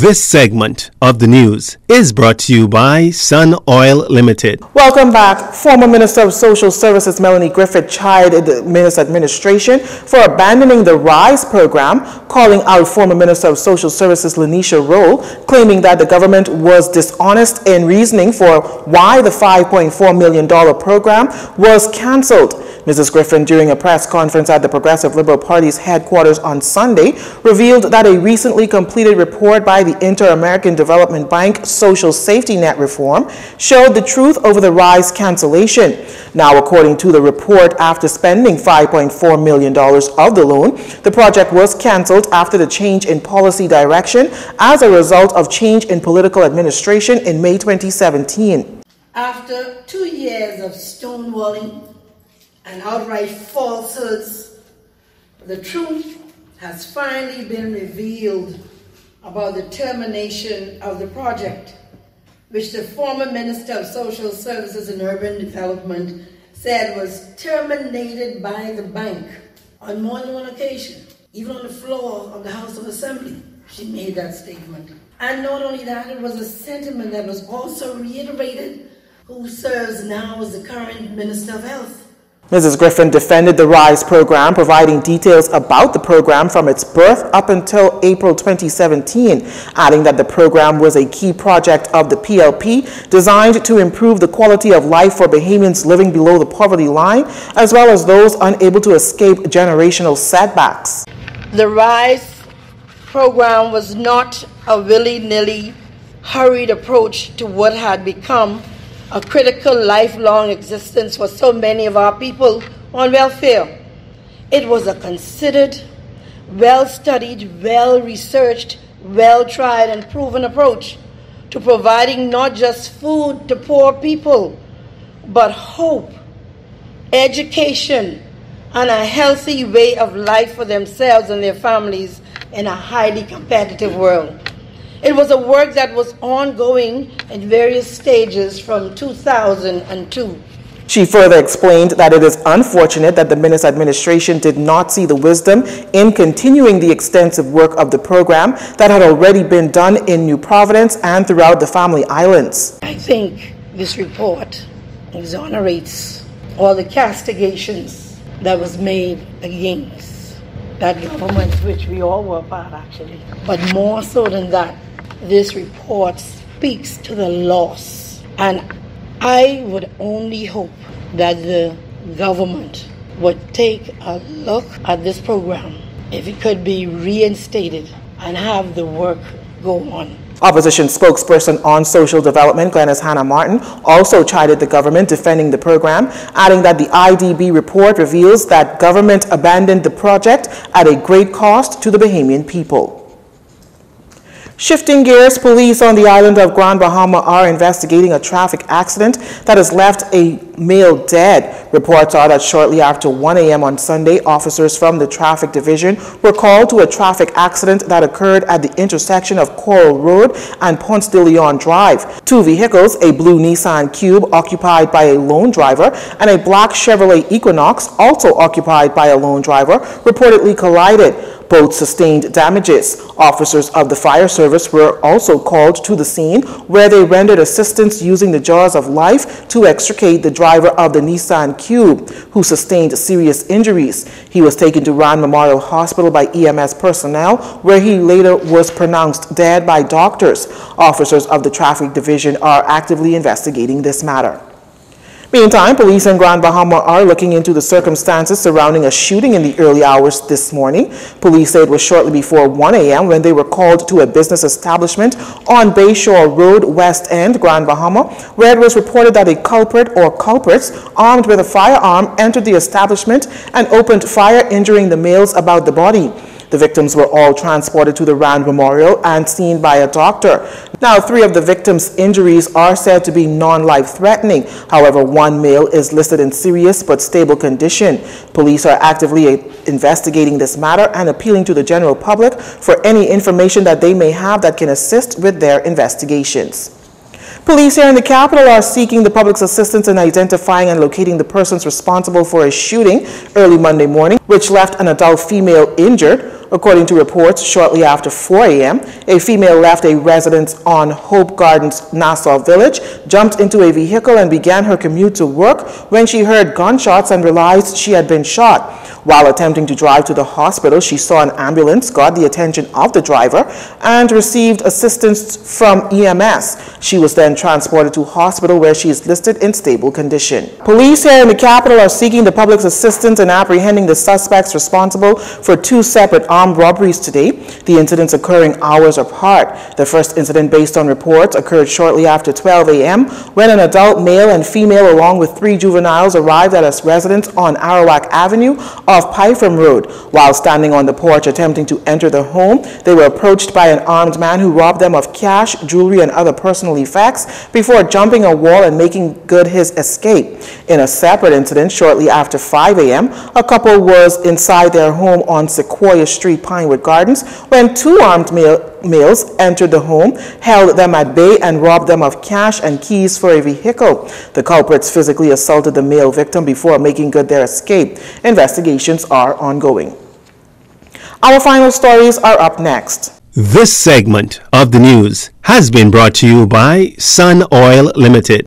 This segment of the news is brought to you by Sun Oil Limited. Welcome back. Former Minister of Social Services Melanie Griffith chided the Minister administration for abandoning the RISE program, calling out former Minister of Social Services Lanisha Rowe, claiming that the government was dishonest in reasoning for why the $5.4 million program was cancelled. Mrs. Griffin, during a press conference at the Progressive Liberal Party's headquarters on Sunday, revealed that a recently completed report by the Inter-American Development Bank Social Safety Net Reform showed the truth over the RISE cancellation. Now, according to the report, after spending $5.4 million of the loan, the project was cancelled after the change in policy direction as a result of change in political administration in May 2017. After 2 years of stonewalling and outright falsehoods, the truth has finally been revealed about the termination of the project, which the former Minister of Social Services and Urban Development said was terminated by the bank on more than one occasion. Even on the floor of the House of Assembly, she made that statement. And not only that, it was a sentiment that was also reiterated who serves now as the current Minister of Health. Mrs. Griffin defended the RISE program, providing details about the program from its birth up until April 2017, adding that the program was a key project of the PLP designed to improve the quality of life for Bahamians living below the poverty line, as well as those unable to escape generational setbacks. The RISE program was not a willy-nilly, hurried approach to what had become a critical lifelong existence for so many of our people on welfare. It was a considered, well-studied, well-researched, well-tried and proven approach to providing not just food to poor people, but hope, education, and a healthy way of life for themselves and their families in a highly competitive world. It was a work that was ongoing in various stages from 2002. She further explained that it is unfortunate that the Minister administration did not see the wisdom in continuing the extensive work of the program that had already been done in New Providence and throughout the Family Islands. I think this report exonerates all the castigations that was made against that government, which we all were part actually. But more so than that, this report speaks to the loss. And I would only hope that the government would take a look at this program, if it could be reinstated and have the work go on. Opposition spokesperson on social development, Glenys Hannah Martin, also chided the government defending the program, adding that the IDB report reveals that government abandoned the project at a great cost to the Bahamian people. Shifting gears, police on the island of Grand Bahama are investigating a traffic accident that has left a male dead. Reports are that shortly after 1 a.m. on Sunday, officers from the traffic division were called to a traffic accident that occurred at the intersection of Coral Road and Ponce de Leon Drive. Two vehicles, a blue Nissan Cube occupied by a lone driver and a black Chevrolet Equinox also occupied by a lone driver, reportedly collided. Both sustained damages. Officers of the fire service were also called to the scene, where they rendered assistance using the jaws of life to extricate the driver of the Nissan Cube, who sustained serious injuries. He was taken to Rand Memorial Hospital by EMS personnel, where he later was pronounced dead by doctors. Officers of the traffic division are actively investigating this matter. Meantime, police in Grand Bahama are looking into the circumstances surrounding a shooting in the early hours this morning. Police say it was shortly before 1 a.m. when they were called to a business establishment on Bayshore Road, West End, Grand Bahama, where it was reported that a culprit or culprits armed with a firearm entered the establishment and opened fire, injuring the males about the body. The victims were all transported to the Rand Memorial and seen by a doctor. Now, 3 of the victims' injuries are said to be non-life-threatening. However, 1 male is listed in serious but stable condition. Police are actively investigating this matter and appealing to the general public for any information that they may have that can assist with their investigations. Police here in the capital are seeking the public's assistance in identifying and locating the persons responsible for a shooting early Monday morning, which left an adult female injured. According to reports, shortly after 4 a.m., a female left a residence on Hope Gardens, Nassau Village, jumped into a vehicle and began her commute to work when she heard gunshots and realized she had been shot. While attempting to drive to the hospital, she saw an ambulance, got the attention of the driver, and received assistance from EMS. She was then transported to hospital where she is listed in stable condition. Police here in the capital are seeking the public's assistance in apprehending the suspects responsible for two separate armed robberies today, the incidents occurring hours apart. The first incident, based on reports, occurred shortly after 12 a.m. when an adult male and female along with 3 juveniles arrived at a residence on Arawak Avenue off Pyfram Road. While standing on the porch attempting to enter the home, they were approached by an armed man who robbed them of cash, jewelry, and other personal effects before jumping a wall and making good his escape. In a separate incident, shortly after 5 a.m., a couple was inside their home on Sequoia Street, Pinewood Gardens, when 2 armed males entered the home, held them at bay, and robbed them of cash and keys for a vehicle. The culprits physically assaulted the male victim before making good their escape. Investigations are ongoing. Our final stories are up next. This segment of the news has been brought to you by Sun Oil Limited.